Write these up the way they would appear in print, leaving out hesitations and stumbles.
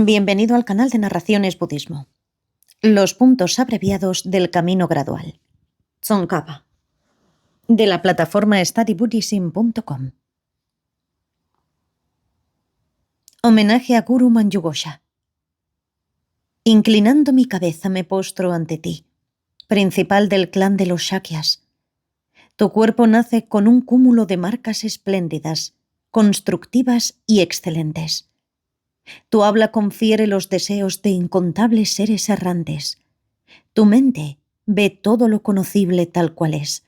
Bienvenido al canal de Narraciones Budismo. Los puntos abreviados del camino gradual. Tsongkhapa. De la plataforma studybuddhism.com. Homenaje a Guru Manjugosha. Inclinando mi cabeza me postro ante ti, principal del clan de los Shakyas. Tu cuerpo nace con un cúmulo de marcas espléndidas, constructivas y excelentes. Tu habla confiere los deseos de incontables seres errantes. Tu mente ve todo lo conocible tal cual es.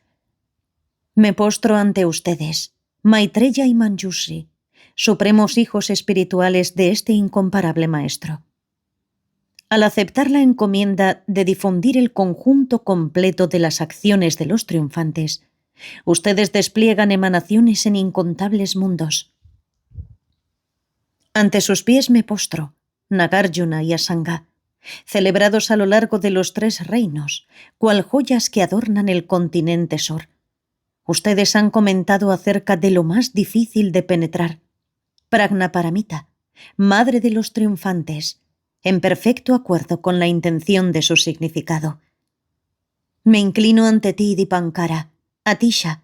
Me postro ante ustedes, Maitreya y Manjushri, supremos hijos espirituales de este incomparable maestro. Al aceptar la encomienda de difundir el conjunto completo de las acciones de los triunfantes, ustedes despliegan emanaciones en incontables mundos. Ante sus pies me postro, Nagarjuna y Asanga, celebrados a lo largo de los 3 reinos, cual joyas que adornan el continente Sur. Ustedes han comentado acerca de lo más difícil de penetrar, Prajnaparamita, madre de los triunfantes, en perfecto acuerdo con la intención de su significado. Me inclino ante ti, Dipankara, Atisha,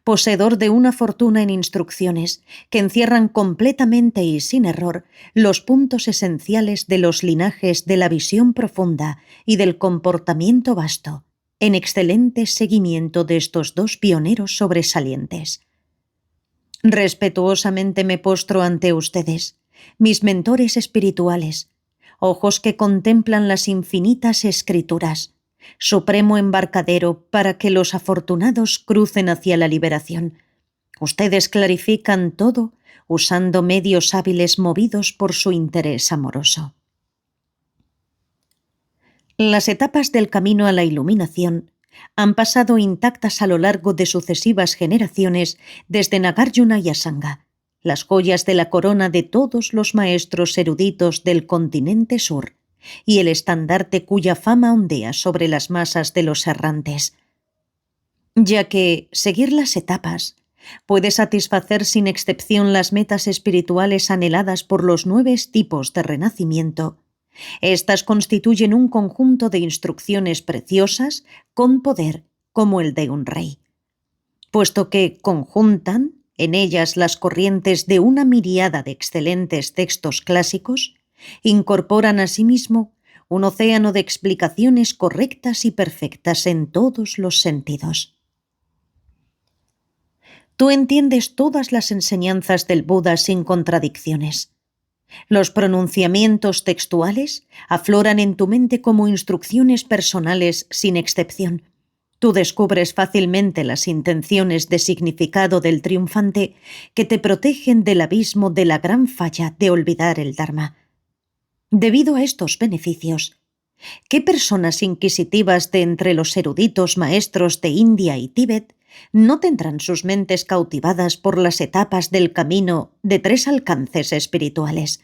poseedor de una fortuna en instrucciones que encierran completamente y sin error los puntos esenciales de los linajes de la visión profunda y del comportamiento vasto, en excelente seguimiento de estos 2 pioneros sobresalientes. Respetuosamente me postro ante ustedes, mis mentores espirituales, ojos que contemplan las infinitas escrituras, supremo embarcadero para que los afortunados crucen hacia la liberación. Ustedes clarifican todo usando medios hábiles movidos por su interés amoroso. Las etapas del camino a la iluminación han pasado intactas a lo largo de sucesivas generaciones desde Nagarjuna y Asanga, las joyas de la corona de todos los maestros eruditos del continente sur, y el estandarte cuya fama ondea sobre las masas de los errantes. Ya que seguir las etapas puede satisfacer sin excepción las metas espirituales anheladas por los 9 tipos de renacimiento, estas constituyen un conjunto de instrucciones preciosas con poder como el de un rey, puesto que conjuntan en ellas las corrientes de una miríada de excelentes textos clásicos, incorporan asimismo un océano de explicaciones correctas y perfectas en todos los sentidos. Tú entiendes todas las enseñanzas del Buda sin contradicciones. Los pronunciamientos textuales afloran en tu mente como instrucciones personales sin excepción. Tú descubres fácilmente las intenciones de significado del triunfante que te protegen del abismo de la gran falla de olvidar el Dharma. Debido a estos beneficios, ¿qué personas inquisitivas de entre los eruditos maestros de India y Tíbet no tendrán sus mentes cautivadas por las etapas del camino de 3 alcances espirituales?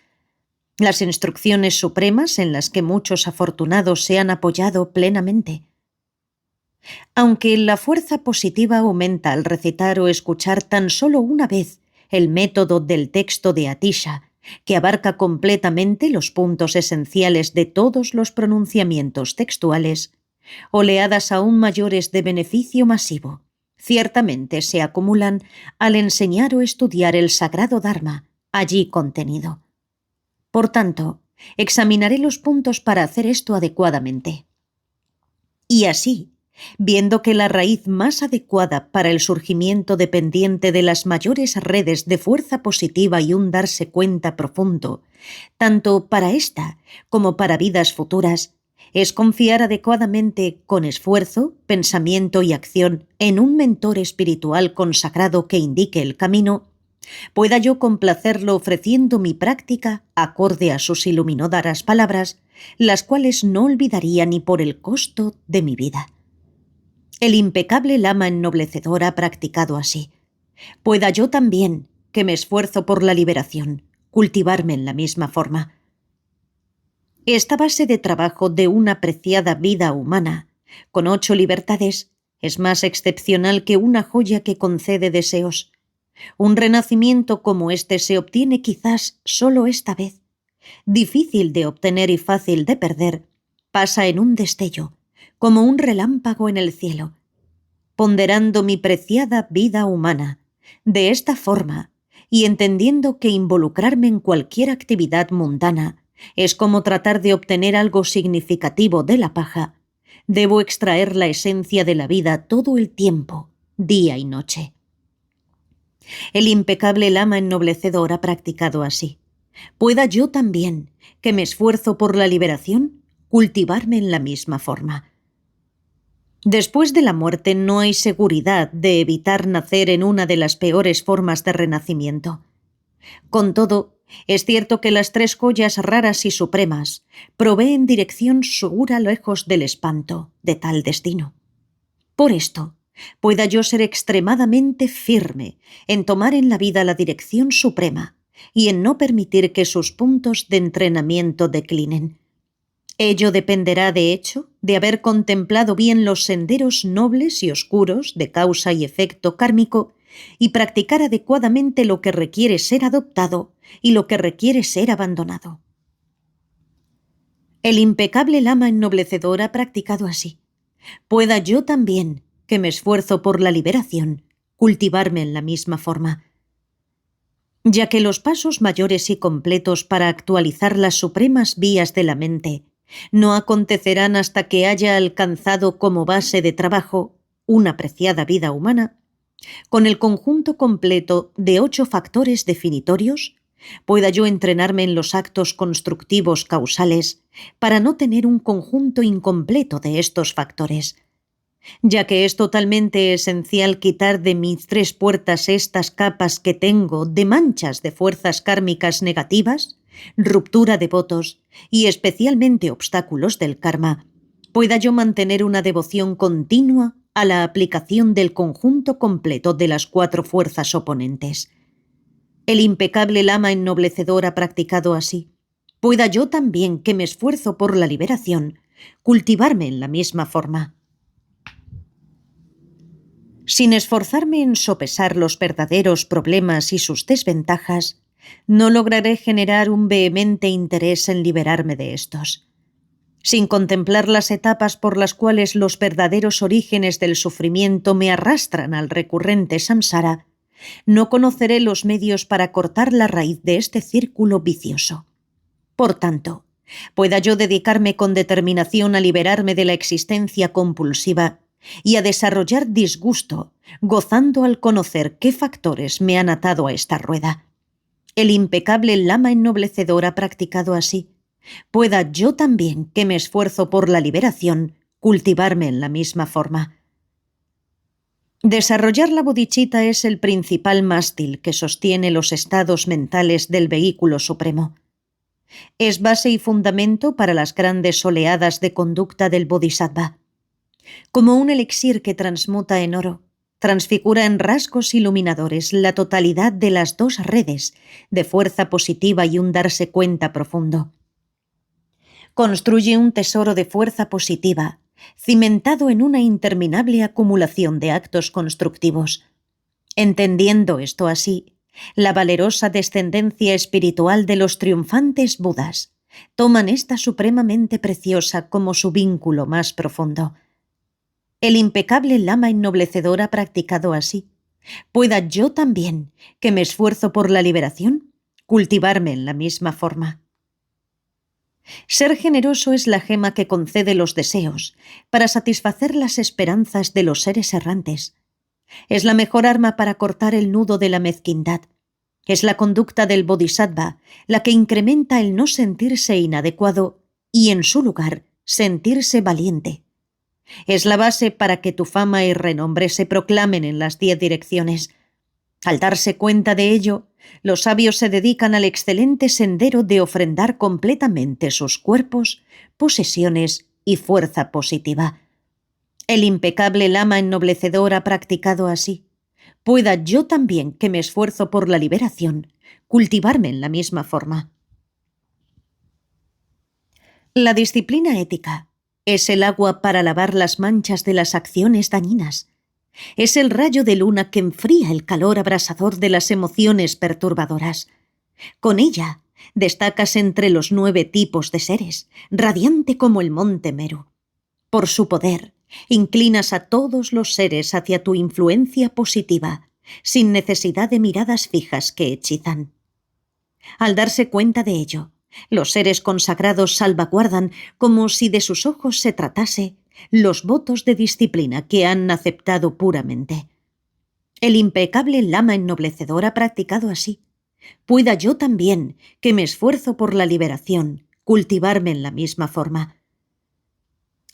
Las instrucciones supremas en las que muchos afortunados se han apoyado plenamente. Aunque la fuerza positiva aumenta al recitar o escuchar tan solo una vez el método del texto de Atisha, que abarca completamente los puntos esenciales de todos los pronunciamientos textuales, oleadas aún mayores de beneficio masivo ciertamente se acumulan al enseñar o estudiar el sagrado Dharma allí contenido. Por tanto, examinaré los puntos para hacer esto adecuadamente. Y así, viendo que la raíz más adecuada para el surgimiento dependiente de las mayores redes de fuerza positiva y un darse cuenta profundo, tanto para esta como para vidas futuras, es confiar adecuadamente, con esfuerzo, pensamiento y acción, en un mentor espiritual consagrado que indique el camino, pueda yo complacerlo ofreciendo mi práctica acorde a sus iluminadoras palabras, las cuales no olvidaría ni por el costo de mi vida. El impecable lama ennoblecedor ha practicado así. Pueda yo también, que me esfuerzo por la liberación, cultivarme en la misma forma. Esta base de trabajo de una preciada vida humana, con 8 libertades, es más excepcional que una joya que concede deseos. Un renacimiento como este se obtiene quizás solo esta vez, difícil de obtener y fácil de perder, pasa en un destello, como un relámpago en el cielo. Ponderando mi preciada vida humana de esta forma y entendiendo que involucrarme en cualquier actividad mundana es como tratar de obtener algo significativo de la paja, debo extraer la esencia de la vida todo el tiempo, día y noche. El impecable lama ennoblecedor ha practicado así. Pueda yo también, que me esfuerzo por la liberación, cultivarme en la misma forma. Después de la muerte no hay seguridad de evitar nacer en una de las peores formas de renacimiento. Con todo, es cierto que las 3 joyas raras y supremas proveen dirección segura lejos del espanto de tal destino. Por esto, pueda yo ser extremadamente firme en tomar en la vida la dirección suprema y en no permitir que sus puntos de entrenamiento declinen. Ello dependerá, de hecho, de haber contemplado bien los senderos nobles y oscuros de causa y efecto kármico y practicar adecuadamente lo que requiere ser adoptado y lo que requiere ser abandonado. El impecable lama ennoblecedor ha practicado así. Pueda yo también, que me esfuerzo por la liberación, cultivarme en la misma forma. Ya que los pasos mayores y completos para actualizar las supremas vías de la mente no acontecerán hasta que haya alcanzado como base de trabajo una preciada vida humana, con el conjunto completo de 8 factores definitorios, pueda yo entrenarme en los actos constructivos causales para no tener un conjunto incompleto de estos factores, ya que es totalmente esencial quitar de mis 3 puertas estas capas que tengo de manchas de fuerzas kármicas negativas, ruptura de votos y especialmente obstáculos del karma, pueda yo mantener una devoción continua a la aplicación del conjunto completo de las 4 fuerzas oponentes. El impecable lama ennoblecedor ha practicado así. Pueda yo también, que me esfuerzo por la liberación, cultivarme en la misma forma. Sin esforzarme en sopesar los verdaderos problemas y sus desventajas, no lograré generar un vehemente interés en liberarme de estos. Sin contemplar las etapas por las cuales los verdaderos orígenes del sufrimiento me arrastran al recurrente samsara, no conoceré los medios para cortar la raíz de este círculo vicioso. Por tanto, pueda yo dedicarme con determinación a liberarme de la existencia compulsiva y a desarrollar disgusto, gozando al conocer qué factores me han atado a esta rueda. El impecable lama ennoblecedor ha practicado así. Pueda yo también, que me esfuerzo por la liberación, cultivarme en la misma forma. Desarrollar la bodhicitta es el principal mástil que sostiene los estados mentales del vehículo supremo. Es base y fundamento para las grandes oleadas de conducta del bodhisattva. Como un elixir que transmuta en oro, transfigura en rasgos iluminadores la totalidad de las 2 redes de fuerza positiva y un darse cuenta profundo. Construye un tesoro de fuerza positiva, cimentado en una interminable acumulación de actos constructivos. Entendiendo esto así, la valerosa descendencia espiritual de los triunfantes Budas toman esta supremamente preciosa como su vínculo más profundo. El impecable lama ennoblecedor ha practicado así. Pueda yo también, que me esfuerzo por la liberación, cultivarme en la misma forma. Ser generoso es la gema que concede los deseos para satisfacer las esperanzas de los seres errantes. Es la mejor arma para cortar el nudo de la mezquindad. Es la conducta del bodhisattva la que incrementa el no sentirse inadecuado y, en su lugar, sentirse valiente. Es la base para que tu fama y renombre se proclamen en las 10 direcciones. Al darse cuenta de ello, los sabios se dedican al excelente sendero de ofrendar completamente sus cuerpos, posesiones y fuerza positiva. El impecable lama ennoblecedor ha practicado así. Pueda yo también, que me esfuerzo por la liberación, cultivarme en la misma forma. La disciplina ética es el agua para lavar las manchas de las acciones dañinas. Es el rayo de luna que enfría el calor abrasador de las emociones perturbadoras. Con ella Destacas entre los 9 tipos de seres, radiante como el monte Meru. Por su poder, inclinas a todos los seres hacia tu influencia positiva, sin necesidad de miradas fijas que hechizan. Al darse cuenta de ello, los seres consagrados salvaguardan, como si de sus ojos se tratase, los votos de disciplina que han aceptado puramente. El impecable lama ennoblecedor ha practicado así. Pueda yo también, que me esfuerzo por la liberación, cultivarme en la misma forma.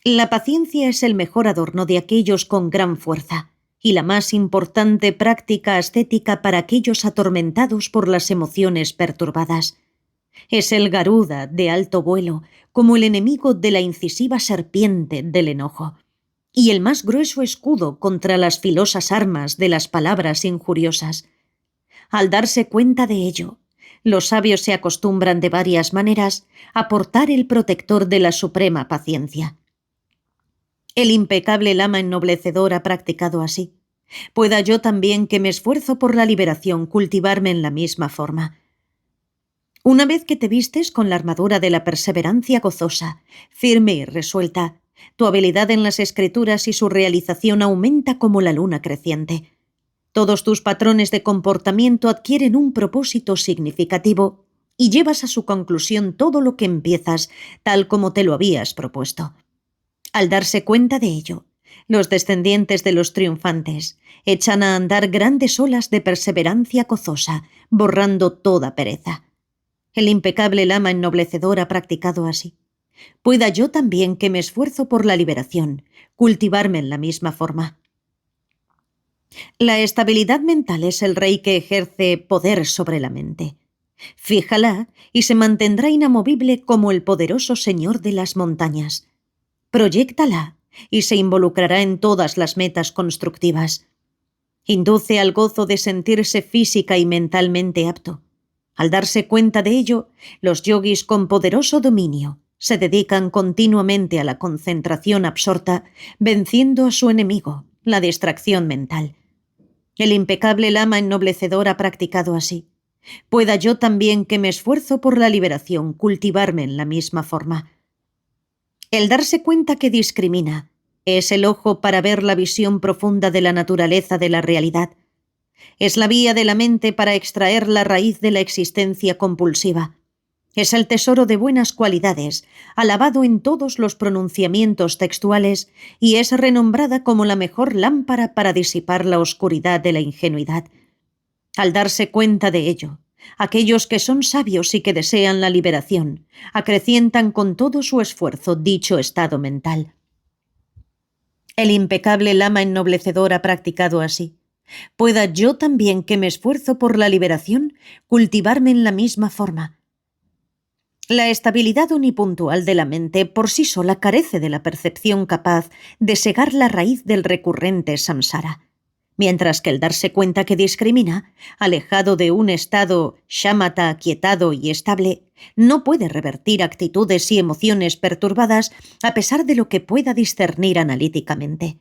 La paciencia es el mejor adorno de aquellos con gran fuerza y la más importante práctica ascética para aquellos atormentados por las emociones perturbadas. Es el Garuda de alto vuelo, como el enemigo de la incisiva serpiente del enojo, y el más grueso escudo contra las filosas armas de las palabras injuriosas. Al darse cuenta de ello, los sabios se acostumbran de varias maneras a portar el protector de la suprema paciencia. El impecable lama ennoblecedor ha practicado así. Pueda yo también, que me esfuerzo por la liberación, cultivarme en la misma forma. Una vez que te vistes con la armadura de la perseverancia gozosa, firme y resuelta, tu habilidad en las escrituras y su realización aumenta como la luna creciente. Todos tus patrones de comportamiento adquieren un propósito significativo y llevas a su conclusión todo lo que empiezas, tal como te lo habías propuesto. Al darse cuenta de ello, los descendientes de los triunfantes echan a andar grandes olas de perseverancia gozosa, borrando toda pereza. El impecable lama ennoblecedor ha practicado así. Pueda yo también, que me esfuerzo por la liberación, cultivarme en la misma forma. La estabilidad mental es el rey que ejerce poder sobre la mente. Fíjala y se mantendrá inamovible como el poderoso señor de las montañas. Proyéctala y se involucrará en todas las metas constructivas. Induce al gozo de sentirse física y mentalmente apto. Al darse cuenta de ello, los yogis con poderoso dominio se dedican continuamente a la concentración absorta, venciendo a su enemigo, la distracción mental. El impecable lama ennoblecedor ha practicado así. Pueda yo también, que me esfuerzo por la liberación, cultivarme en la misma forma. El darse cuenta que discrimina es el ojo para ver la visión profunda de la naturaleza de la realidad. Es la vía de la mente para extraer la raíz de la existencia compulsiva. Es el tesoro de buenas cualidades, alabado en todos los pronunciamientos textuales, y es renombrada como la mejor lámpara para disipar la oscuridad de la ingenuidad. Al darse cuenta de ello, aquellos que son sabios y que desean la liberación acrecientan con todo su esfuerzo dicho estado mental. El impecable lama ennoblecedor ha practicado así. Pueda yo también, que me esfuerzo por la liberación, cultivarme en la misma forma. La estabilidad unipuntual de la mente por sí sola carece de la percepción capaz de segar la raíz del recurrente samsara, mientras que el darse cuenta que discrimina, alejado de un estado shamatha aquietado y estable, no puede revertir actitudes y emociones perturbadas a pesar de lo que pueda discernir analíticamente.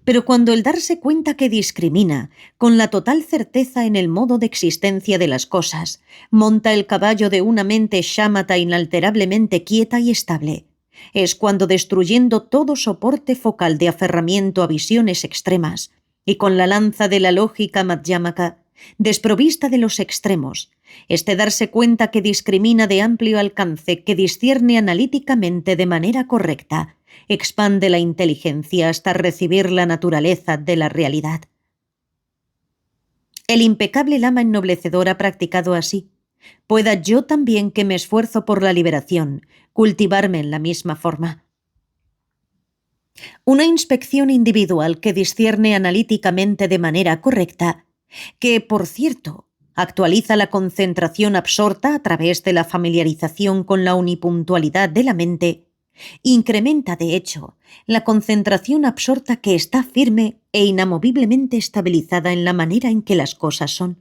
Pero cuando el darse cuenta que discrimina, con la total certeza en el modo de existencia de las cosas, monta el caballo de una mente shamatha inalterablemente quieta y estable, es cuando, destruyendo todo soporte focal de aferramiento a visiones extremas, y con la lanza de la lógica madhyamaka, desprovista de los extremos, este darse cuenta que discrimina de amplio alcance, que discierne analíticamente de manera correcta, expande la inteligencia hasta recibir la naturaleza de la realidad. El impecable lama ennoblecedor ha practicado así. Pueda yo también, que me esfuerzo por la liberación, cultivarme en la misma forma. Una inspección individual que discierne analíticamente de manera correcta, que, por cierto, actualiza la concentración absorta a través de la familiarización con la unipuntualidad de la mente, incrementa, de hecho, la concentración absorta que está firme e inamoviblemente estabilizada en la manera en que las cosas son.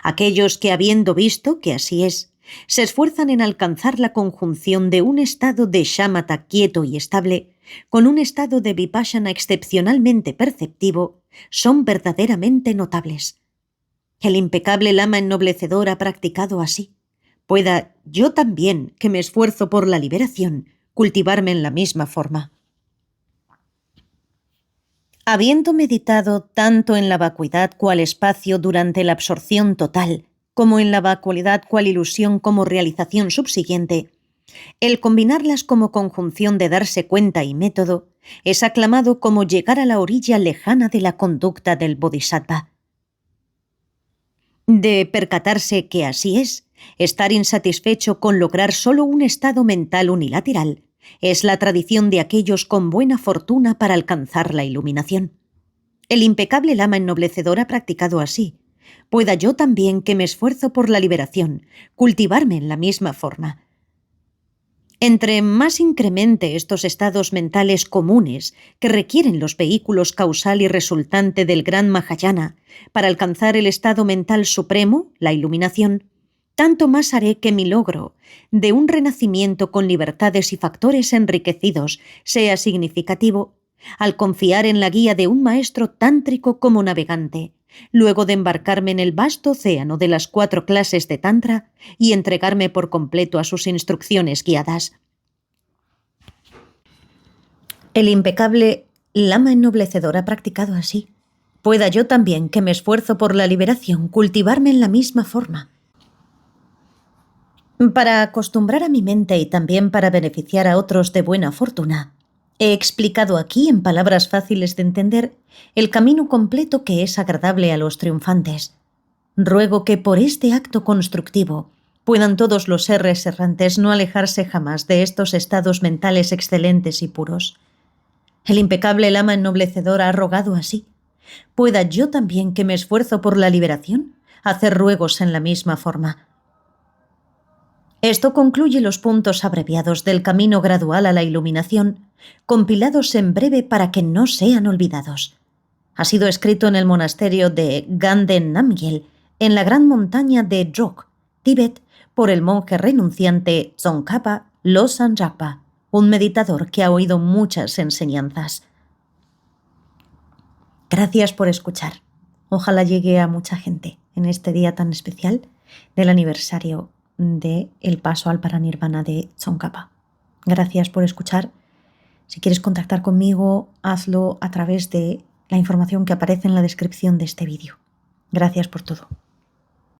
Aquellos que, habiendo visto que así es, se esfuerzan en alcanzar la conjunción de un estado de shamatha quieto y estable con un estado de vipassana excepcionalmente perceptivo, son verdaderamente notables. El impecable lama ennoblecedor ha practicado así. pueda yo también, que me esfuerzo por la liberación, cultivarme en la misma forma. Habiendo meditado tanto en la vacuidad cual espacio durante la absorción total, como en la vacuidad cual ilusión como realización subsiguiente, el combinarlas como conjunción de darse cuenta y método es aclamado como llegar a la orilla lejana de la conducta del Bodhisattva. De percatarse que así es, estar insatisfecho con lograr solo un estado mental unilateral es la tradición de aquellos con buena fortuna para alcanzar la iluminación. El impecable Lama ennoblecedor ha practicado así. Pueda yo también, que me esfuerzo por la liberación, cultivarme en la misma forma. Entre más incremente estos estados mentales comunes que requieren los vehículos causal y resultante del gran Mahayana para alcanzar el estado mental supremo, la iluminación, tanto más haré que mi logro de un renacimiento con libertades y factores enriquecidos sea significativo, al confiar en la guía de un maestro tántrico como navegante, luego de embarcarme en el vasto océano de las 4 clases de Tantra y entregarme por completo a sus instrucciones guiadas. El impecable Lama ennoblecedor ha practicado así. Pueda yo también, que me esfuerzo por la liberación, cultivarme en la misma forma. Para acostumbrar a mi mente y también para beneficiar a otros de buena fortuna, he explicado aquí, en palabras fáciles de entender, el camino completo que es agradable a los triunfantes. Ruego que por este acto constructivo puedan todos los seres errantes no alejarse jamás de estos estados mentales excelentes y puros. El impecable Lama ennoblecedor ha rogado así. Pueda yo también, que me esfuerzo por la liberación, hacer ruegos en la misma forma. Esto concluye los puntos abreviados del camino gradual a la iluminación, compilados en breve para que no sean olvidados. Ha sido escrito en el monasterio de Ganden Namgyel, en la gran montaña de Drok, Tíbet, por el monje renunciante Tsongkhapa Losang Dragpa, un meditador que ha oído muchas enseñanzas. Gracias por escuchar. Ojalá llegue a mucha gente en este día tan especial del aniversario de el paso al paranirvana de Tsongkhapa. Gracias por escuchar. Si quieres contactar conmigo, hazlo a través de la información que aparece en la descripción de este vídeo. Gracias por todo.